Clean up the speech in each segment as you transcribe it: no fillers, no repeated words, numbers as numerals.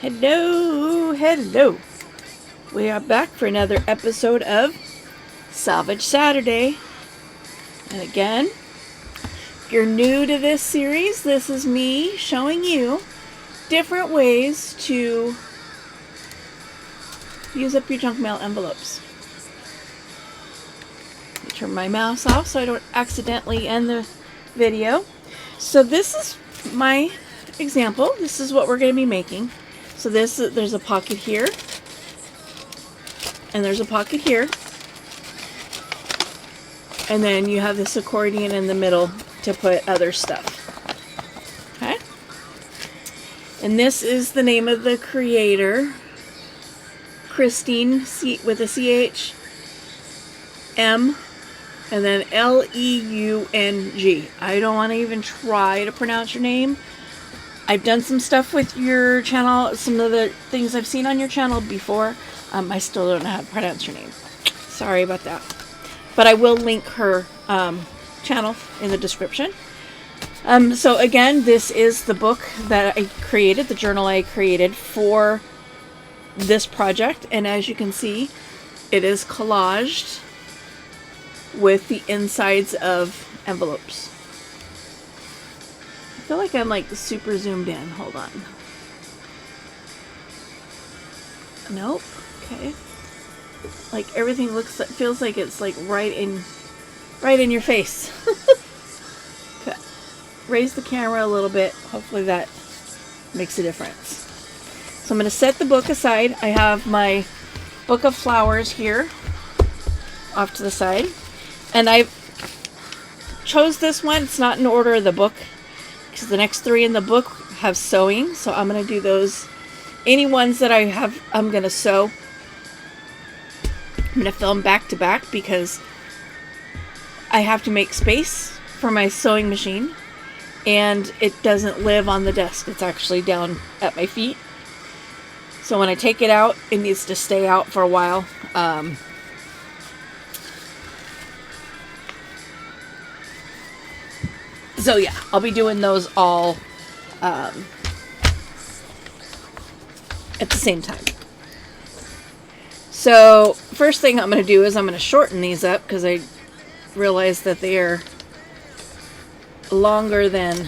Hello, hello. We are back for another episode of Salvage Saturday. And again, if you're new to this series, this is me showing you different ways to use up your junk mail envelopes. Let me turn my mouse off so I don't accidentally end the video. So this is my example. This is what we're going to be making. So there's a pocket here, and there's a pocket here, and then you have this accordion in the middle to put other stuff. Okay? And this is the name of the creator, Christine, with a CH, M, and then Leung. I don't want to even try to pronounce your name. I've done some stuff with your channel, some of the things I've seen on your channel before. I still don't know how to pronounce your name. Sorry about that. But I will link her channel in the description. So again, this is the book that I created, the journal I created for this project. And as you can see, it is collaged with the insides of envelopes. I feel like I'm like super zoomed in. Hold on. Nope. Okay. Like everything feels like it's like right in your face. Okay. Raise the camera a little bit. Hopefully that makes a difference. So I'm going to set the book aside. I have my book of flowers here off to the side. And I chose this one. It's not in order of the book, because the next three in the book have sewing, so I'm going to do those. Any ones that I have, I'm going to sew. I'm going to film back to back because I have to make space for my sewing machine, and it doesn't live on the desk. It's actually down at my feet. So when I take it out, it needs to stay out for a while. So yeah, I'll be doing those all at the same time. So first thing I'm going to do is I'm going to shorten these up because I realized that they are longer than,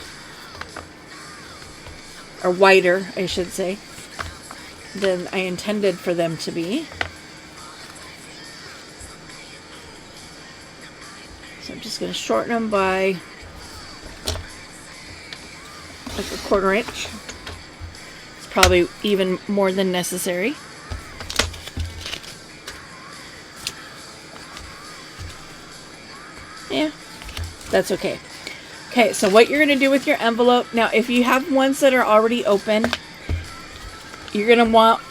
or wider, I should say, than I intended for them to be. So I'm just going to shorten them by like a 1/4 inch. It's probably even more than necessary. Yeah, that's okay. Okay, so what you're going to do with your envelope, now if you have ones that are already open, you're going to want,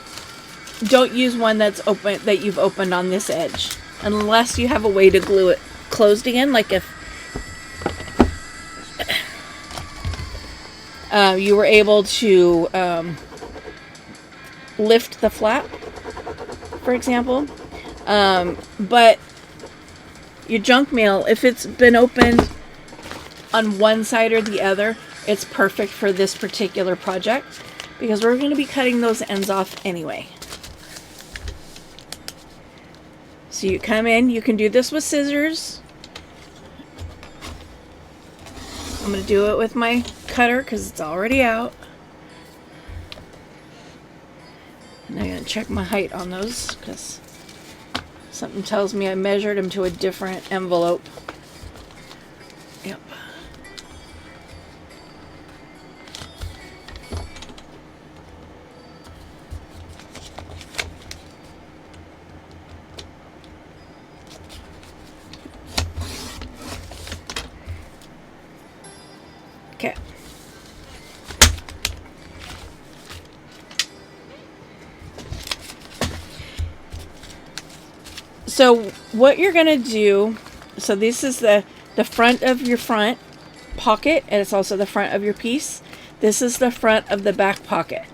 don't use one that's open, that you've opened on this edge, unless you have a way to glue it closed again, like if you were able to lift the flap, for example. But your junk mail, if it's been opened on one side or the other, it's perfect for this particular project because we're going to be cutting those ends off anyway. So you come in, you can do this with scissors. I'm going to do it with my cutter because it's already out. And I'm going to check my height on those because something tells me I measured them to a different envelope. Yep. Okay. So what you're going to do, so this is the front of your front pocket, and it's also the front of your piece. This is the front of the back pocket.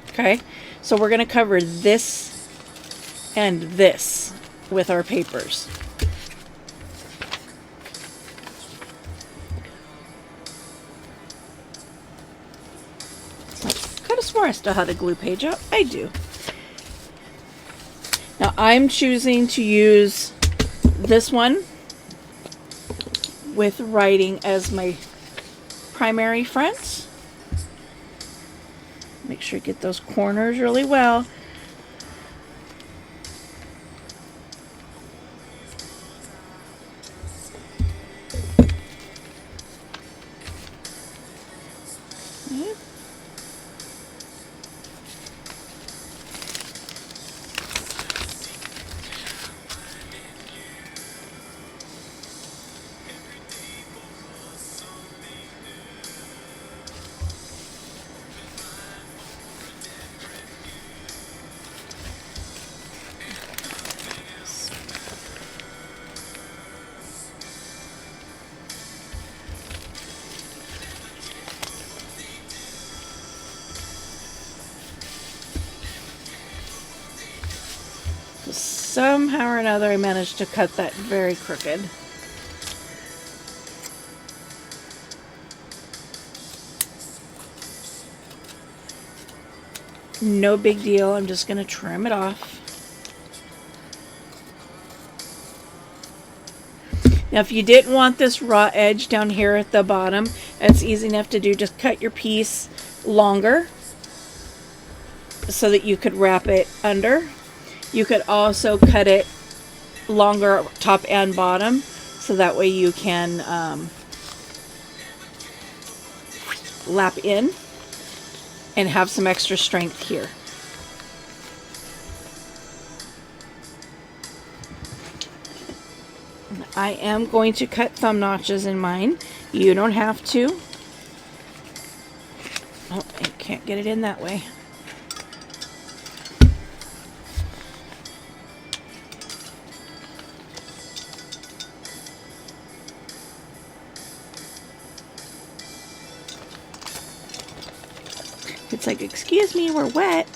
Okay? So we're going to cover this and this with our papers. swore I still had a glue page up. I do. Now I'm choosing to use this one with writing as my primary front. Make sure you get those corners really well. Somehow or another I managed to cut that very crooked. No big deal, I'm just going to trim it off. Now if you didn't want this raw edge down here at the bottom, it's easy enough to do. Just cut your piece longer so that you could wrap it under. You could also cut it longer top and bottom, so that way you can lap in and have some extra strength here. I am going to cut thumb notches in mine. You don't have to. Oh, I can't get it in that way. It's like, excuse me, we're wet.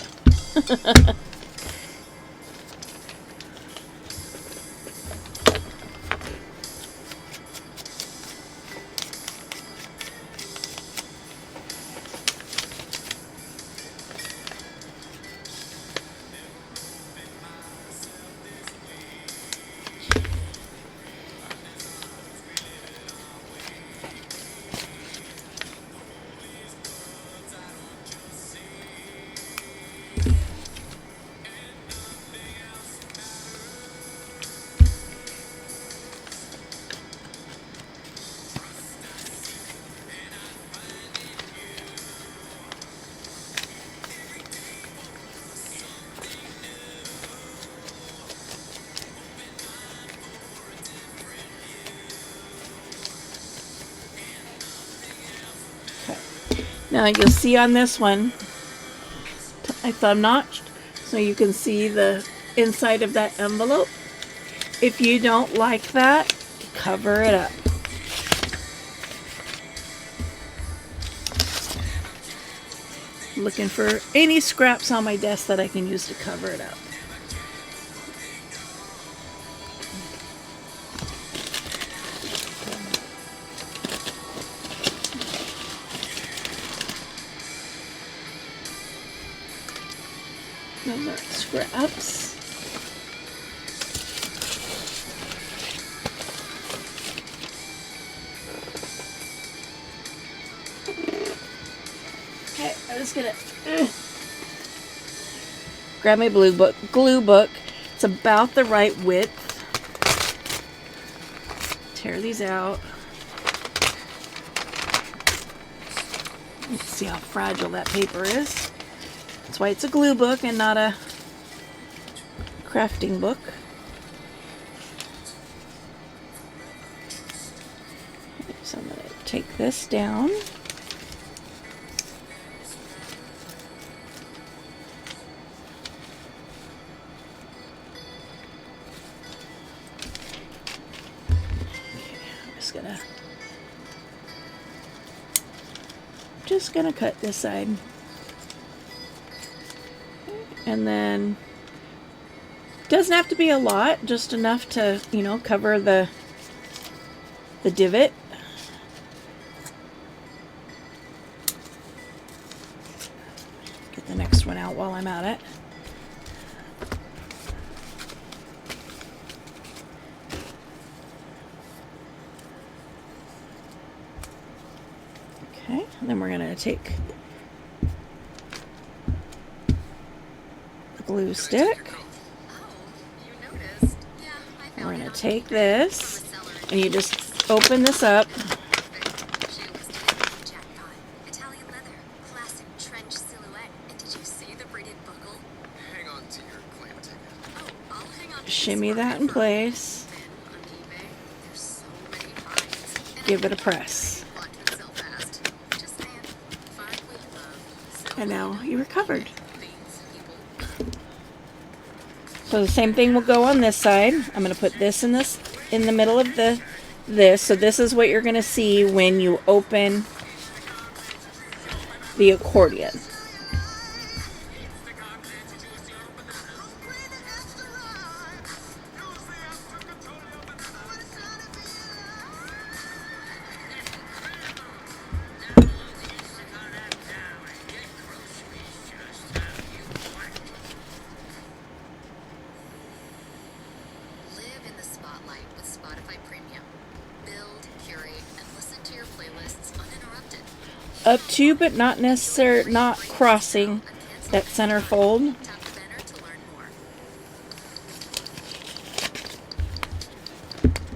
Now you'll see on this one, I thumb notched, so you can see the inside of that envelope. If you don't like that, cover it up. I'm looking for any scraps on my desk that I can use to cover it up. Those are scraps. Okay, I'm just gonna grab my glue book. It's about the right width. Tear these out. Let's see how fragile that paper is. That's why it's a glue book and not a crafting book. So I'm going to take this down. Okay, I'm just gonna cut this side. And then, doesn't have to be a lot, just enough to, you know, cover the divot. Get the next one out while I'm at it. Okay, and then we're going to take the glue stick. And we're going to take this, and you just open this up. Shimmy that in place. Give it a press. And now you're covered. So the same thing will go on this side. I'm going to put this in the middle of this. So this is what you're going to see when you open the accordion. Up to, but not crossing that center fold.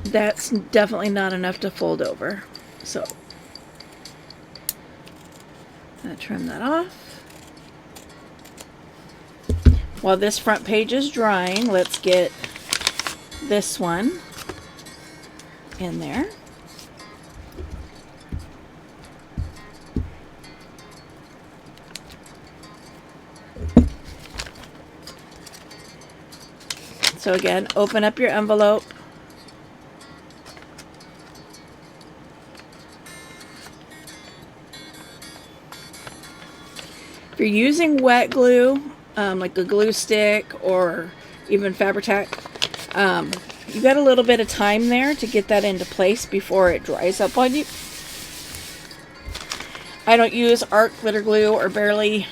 That's definitely not enough to fold over. So I'm going to trim that off. While this front page is drying, let's get this one in there. So again, open up your envelope. If you're using wet glue, like a glue stick or even Fabri-Tac, you got a little bit of time there to get that into place before it dries up on you. I don't use art glitter glue or barely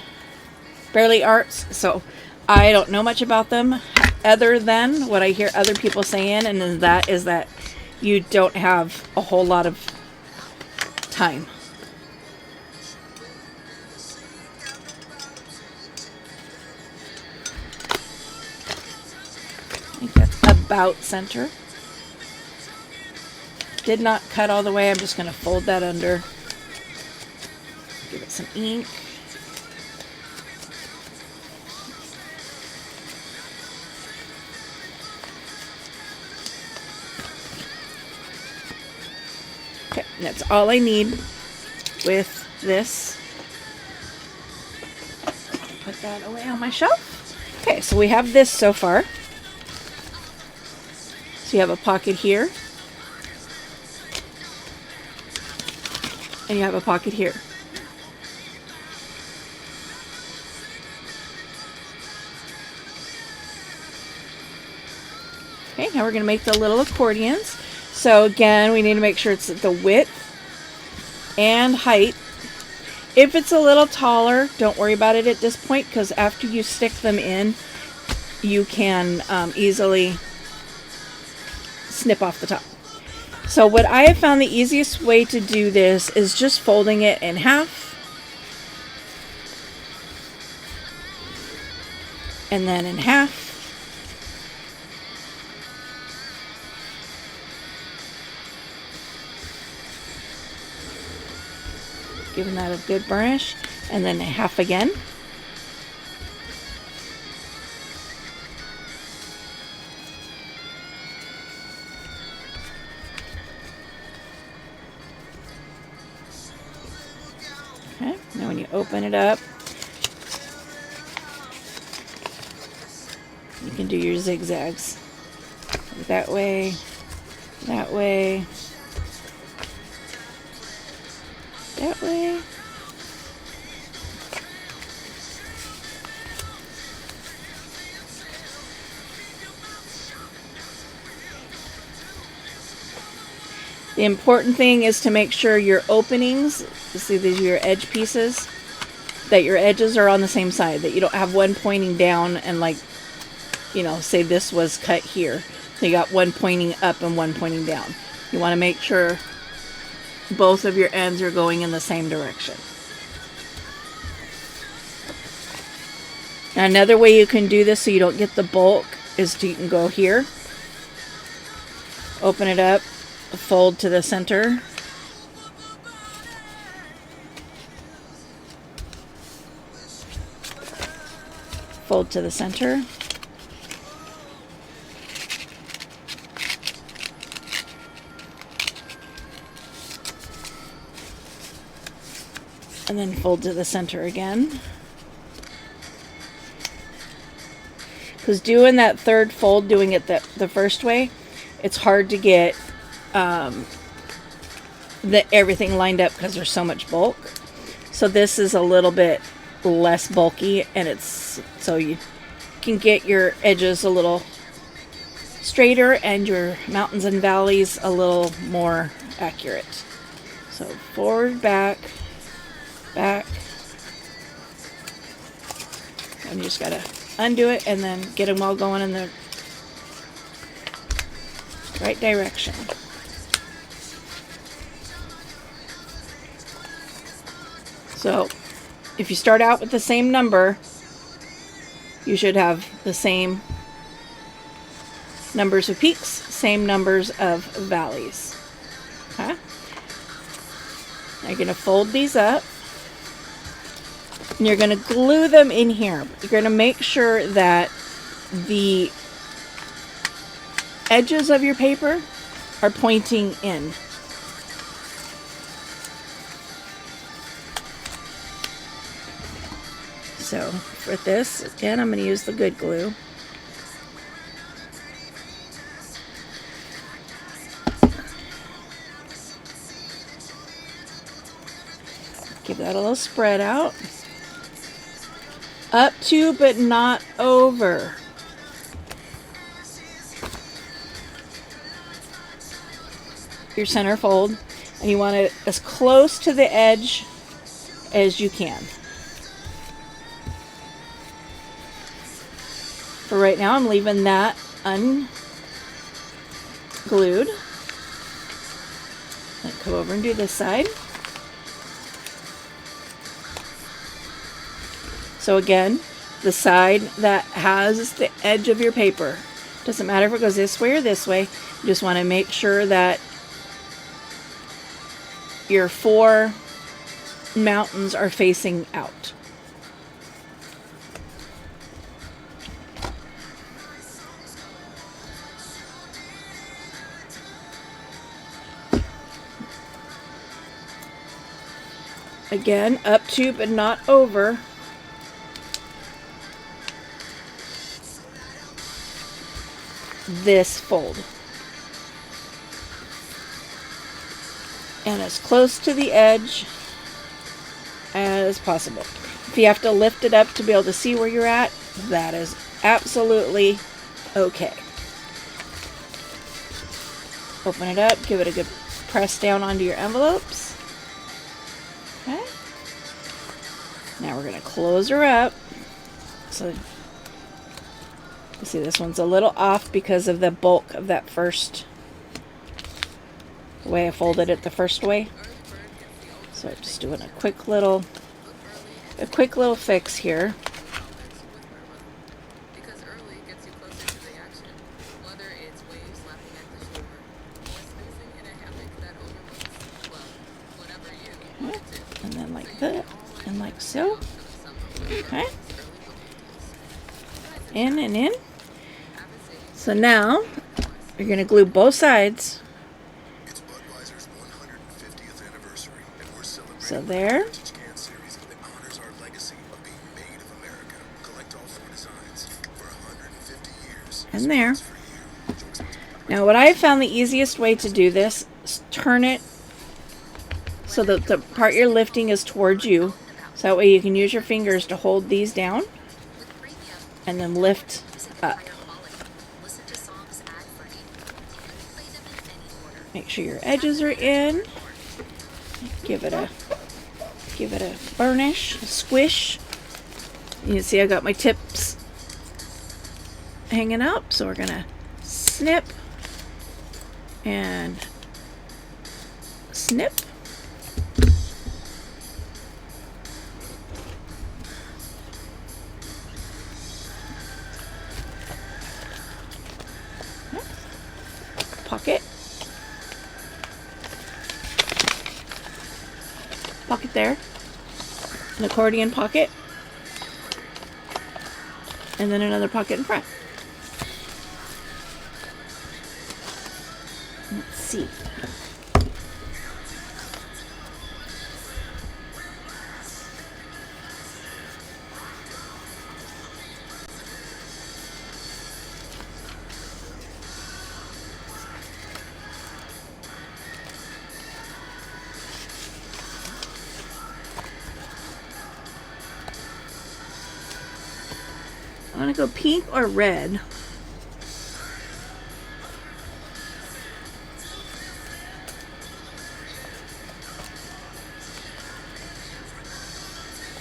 arts, so I don't know much about them other than what I hear other people saying, and then that is that you don't have a whole lot of time. I think that's about center. Did not cut all the way. I'm just going to fold that under. Give it some ink. Okay, and that's all I need with this. Put that away on my shelf. Okay, so we have this so far. So you have a pocket here. And you have a pocket here. Okay, now we're going to make the little accordions. So again, we need to make sure it's the width and height. If it's a little taller, don't worry about it at this point, because after you stick them in, you can easily snip off the top. So what I have found the easiest way to do this is just folding it in half. And then in half. Giving that a good burnish, and then half again. Okay, now when you open it up, you can do your zigzags. That way, that way, that way. The important thing is to make sure your openings, you see these are your edge pieces, that your edges are on the same side, that you don't have one pointing down and like, you know, say this was cut here. So you got one pointing up and one pointing down. You want to make sure both of your ends are going in the same direction. Now, another way you can do this so you don't get the bulk is you can go here, open it up, fold to the center, fold to the center, and then fold to the center again. Because doing that third fold, doing it the first way, it's hard to get everything lined up because there's so much bulk. So this is a little bit less bulky, and it's so you can get your edges a little straighter and your mountains and valleys a little more accurate. So forward, back, back, and you just gotta undo it and then get them all going in the right direction. So if you start out with the same number, you should have the same numbers of peaks, same numbers of valleys. Okay? Now you're going to fold these up. And you're going to glue them in here. You're going to make sure that the edges of your paper are pointing in. So for this, again, I'm going to use the good glue. Give that a little spread out. Up to, but not over. Your center fold, and you want it as close to the edge as you can. For right now, I'm leaving that unglued. Then come over and do this side. So again, the side that has the edge of your paper, doesn't matter if it goes this way or this way, you just want to make sure that your 4 mountains are facing out. Again, up to but not over. This fold. And as close to the edge as possible. If you have to lift it up to be able to see where you're at, that is absolutely okay. Open it up, give it a good press down onto your envelopes. Okay. Now we're going to close her up. So you see this one's a little off because of the bulk of that first, the way I folded it the first way. So I'm just doing a quick little fix here. Okay. And then like that, and like so. Okay. In and in. So now you're going to glue both sides. So there. And there. Now what I found the easiest way to do this is turn it so that the part you're lifting is towards you. So that way you can use your fingers to hold these down and then lift up. Make sure your edges are in. Give it give it a burnish, a squish. You can see I got my tips hanging up, so we're gonna snip and snip. Pocket. Pocket there. An accordion pocket. And then another pocket in front. Let's see. I want to go pink or red.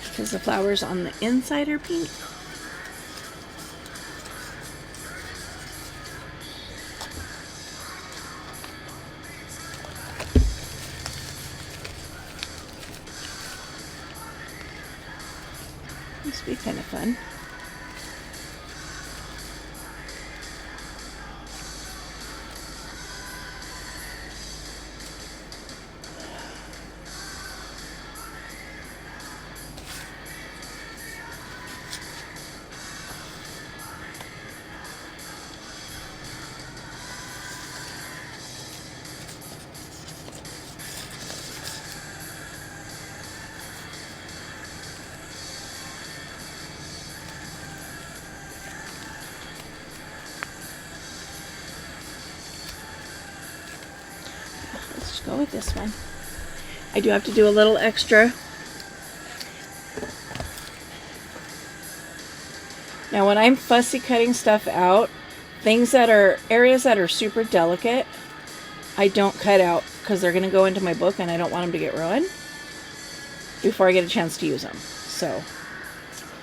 Because the flowers on the inside are pink. Must be kind of fun. Go with this one. I do have to do a little extra. Now when I'm fussy cutting stuff out, things that are areas that are super delicate, I don't cut out because they're going to go into my book and I don't want them to get ruined before I get a chance to use them. So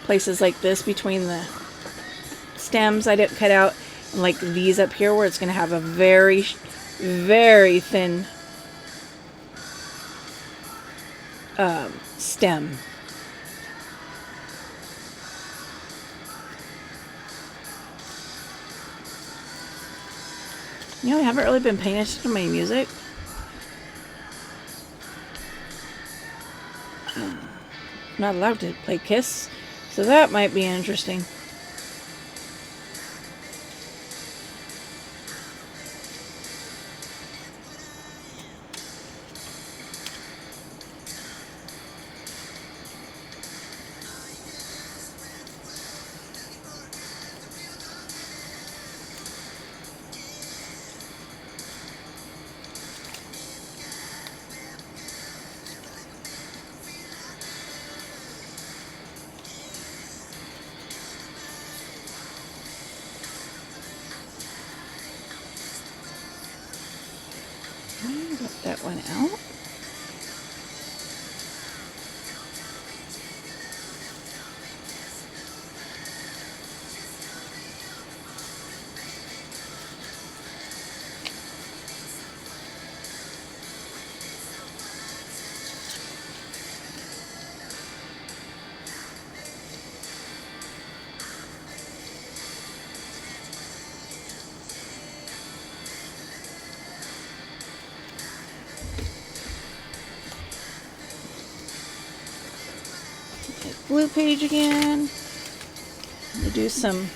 places like this between the stems I didn't cut out, and like these up here where it's going to have a very, very thin stem. You know, I haven't really been paying attention to my music. I'm not allowed to play Kiss, so that might be interesting. Get that one out. Blue page again. I'm gonna do some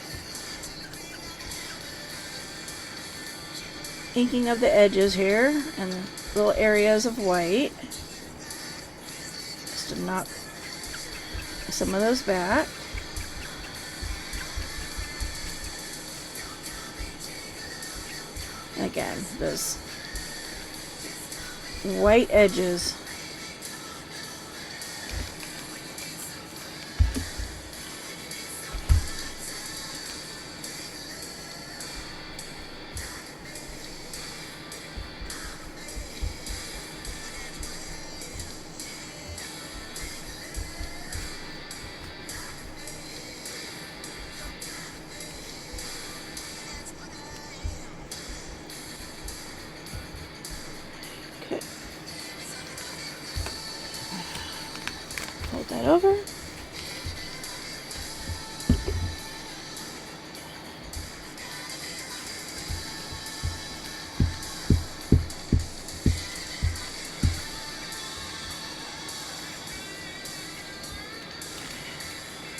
inking of the edges here and little areas of white, just to knock some of those back. And again, those white edges.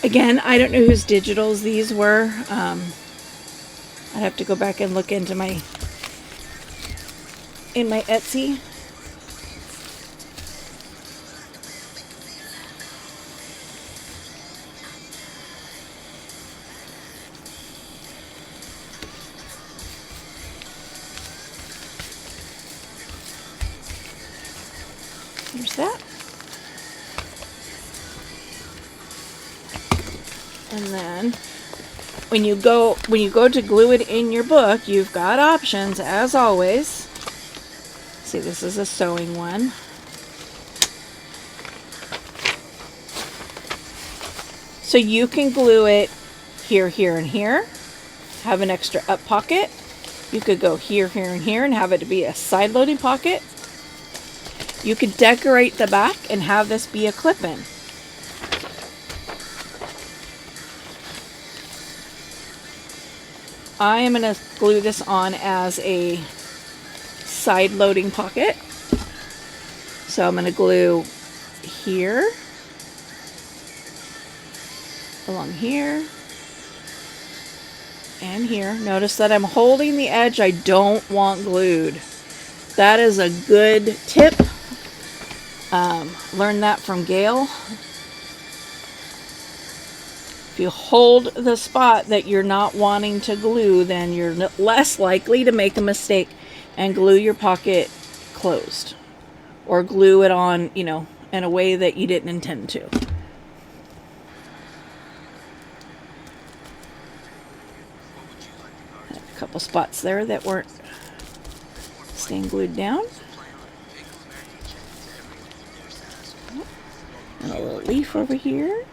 Again, I don't know whose digitals these were. I'd have to go back and look into my Etsy. There's that. And then when you go to glue it in your book, you've got options as always. See, this is a sewing one. So you can glue it here, here, and here. Have an extra up pocket. You could go here, here, and here and have it to be a side loading pocket. You could decorate the back and have this be a clip-in. I am going to glue this on as a side loading pocket. So I'm going to glue here, along here, and here. Notice that I'm holding the edge I don't want glued. That is a good tip. Learned that from Gail. If you hold the spot that you're not wanting to glue, then you're less likely to make a mistake and glue your pocket closed. Or glue it on, you know, in a way that you didn't intend to. A couple spots there that weren't staying glued down. And a little leaf over here.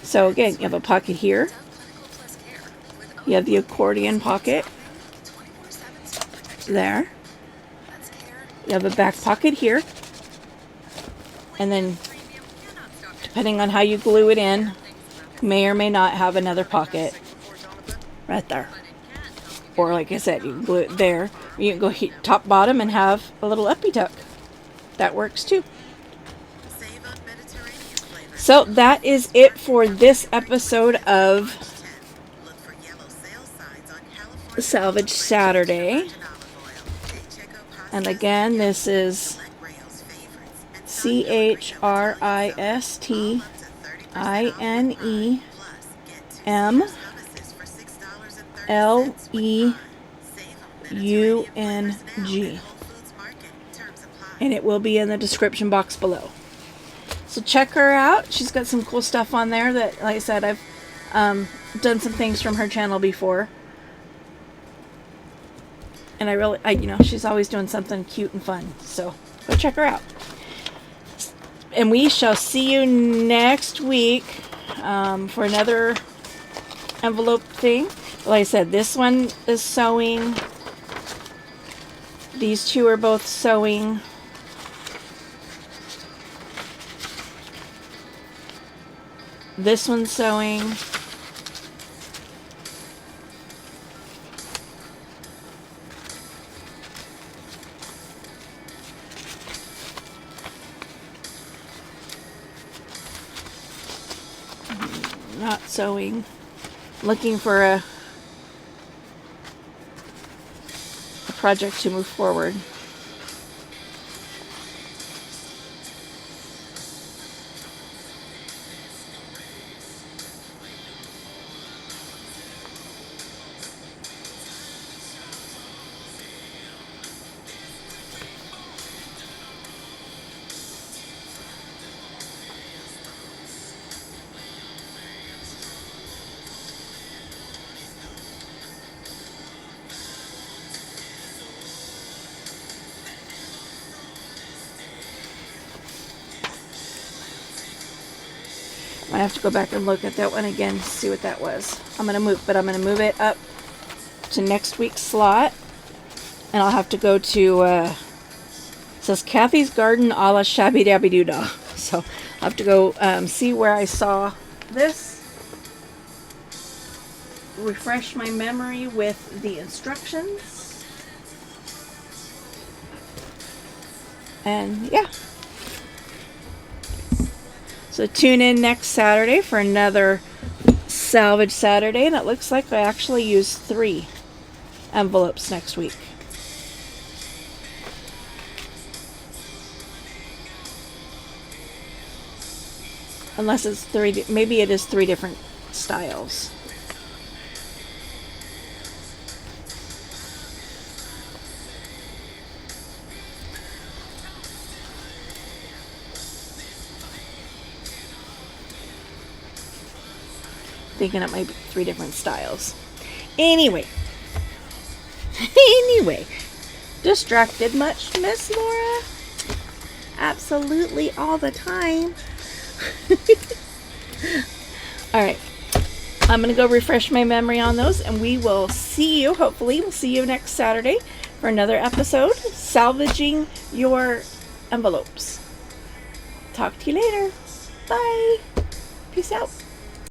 So again, you have a pocket here. You have the accordion pocket there. You have a back pocket here. And then, depending on how you glue it in, may or may not have another pocket right there. Or like I said, you can glue it there. You can go top bottom and have a little uppy tuck. That works too. So that is it for this episode of Salvage Saturday. And again, this is CHRISTINEMLEUNG. And it will be in the description box below. So check her out. She's got some cool stuff on there that, like I said, I've done some things from her channel before. And you know, she's always doing something cute and fun. So go check her out. And we shall see you next week for another envelope thing. Like I said, this one is sewing. These two are both sewing. This one's sewing. Not sewing. Looking for a project to move forward. I have to go back and look at that one again to see what that was. I'm gonna move it up to next week's slot, and I'll have to go to It says Kathy's Garden a la Shabby Dabby Doo-Dah. So I'll have to go see where I saw this. Refresh my memory with the instructions. And yeah. So tune in next Saturday for another Salvage Saturday. And it looks like I actually used 3 envelopes next week. Unless it's 3, maybe it is 3 different styles. Thinking it might be 3 different styles. Anyway. Distracted much, Miss Laura? Absolutely all the time. Alright. I'm going to go refresh my memory on those, and we will see you, hopefully, we'll see you next Saturday for another episode, Salvaging Your Envelopes. Talk to you later. Bye. Peace out.